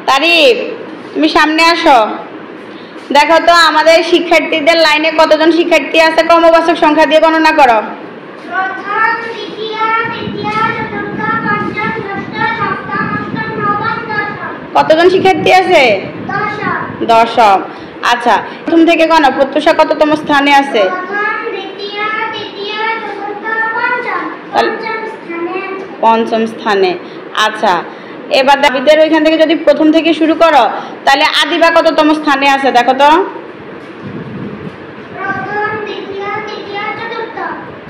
তারিফ, তুমি সামনে আসো। দেখো তো আমাদের শিক্ষার্থীদের লাইনে কতজন শিক্ষার্থী আছে, ক্রমবাচক সংখ্যা দিয়ে গণনা করো। কতজন শিক্ষার্থী আছে? 10ম। আচ্ছা, প্রথম থেকে গণ। প্রত্যুষা কততম স্থানে আছে? পঞ্চম স্থানে। আচ্ছা, এবার দাবিদের ওইখান থেকে যদি প্রথম থেকে শুরু করো তাহলে আদিবা কততম স্থানে আছে দেখো তো।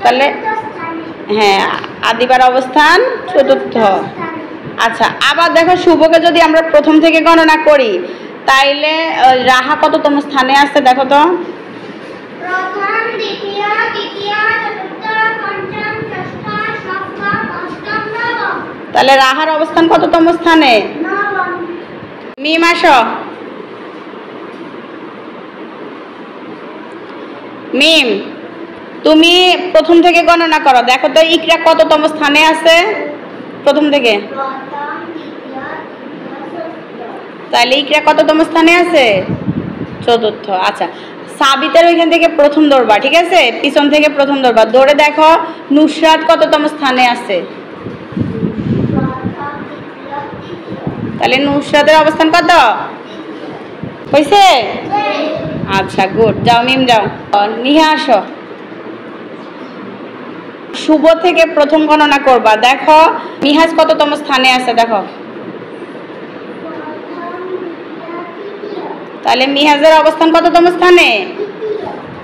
তাহলে হ্যাঁ, আদিবার অবস্থান চতুর্থ। আচ্ছা, আবার দেখো শুভকে যদি আমরা প্রথম থেকে গণনা করি তাইলে রাহা কততম স্থানে আছে দেখো তো। তাহলে রাহার অবস্থান কততম স্থানে? মিম আসো। মিম, তুমি প্রথম থেকে গণনা করো, দেখো তো ইকরা কততম স্থানে আছে প্রথম থেকে। তাহলে ইকরা কততম স্থানে আছে? চতুর্থ। আচ্ছা, সাবিতের ওইখান থেকে প্রথম দৌড়বা, ঠিক আছে, পিছন থেকে প্রথম দৌড়বা, দৌড়ে দেখো নুসরাত কততম স্থানে আছে। তাহলে নুসরাতের অবস্থান কত হয়েছে? আচ্ছা, গুড। যাও মিম যাও। নিহা আসো। শুভ থেকে প্রথম গণনা করবা, দেখো নিহাজ কততম স্থানে আছে দেখো। তাহলে মিহাজের অবস্থান কততম স্থানে?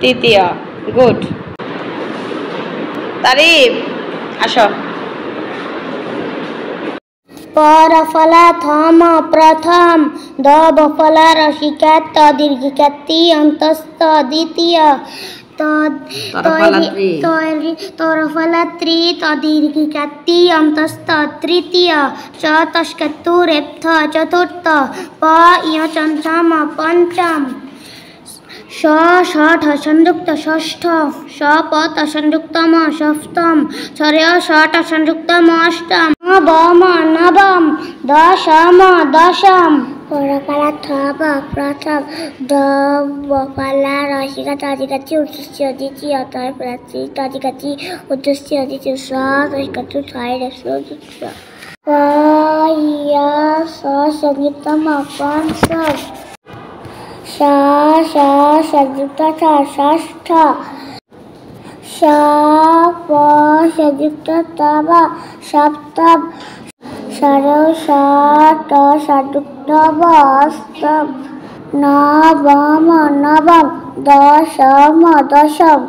তৃতীয়। গুড। তারিফ আসো। পরফলা থম প্রথম, দ বফলা রসিকাত ত দীর্ঘিকাত তি অন্তস্থ দ্বিতীয়, তরফলা ত্রি ত দীর্ঘিকাত তি অন্তস্থ তৃতীয়, চ তস্কাত্তু রেপ্থ চতুর্থ, প ইয় চঞ্চম পঞ্চম, স ষঠ সংযুক্ত ষষ্ঠ, স পথ সংযুক্তম সপ্তম, ছয় ষট সংযুক্তম অষ্টম, নবম নবম, দশম দশম। পরকালা থব প্রথম, দ বফলা রসিকা তদিকাতি উদ্দেশ্য দ্বিতীয়, তরফলাত্রি তদিকাতি উদ্দেশ্য দ্বিতীয়, স তস্কাত্তু ছয় চতুর্থ, প ইয় স সংযুক্তম পঞ্চম, স সংযুক্ত ষষ্ঠ, স প সংযুক্ত তব সপ্তম, ষট সংযুক্ত অষ্টম, নবম নবম, দশম দশম।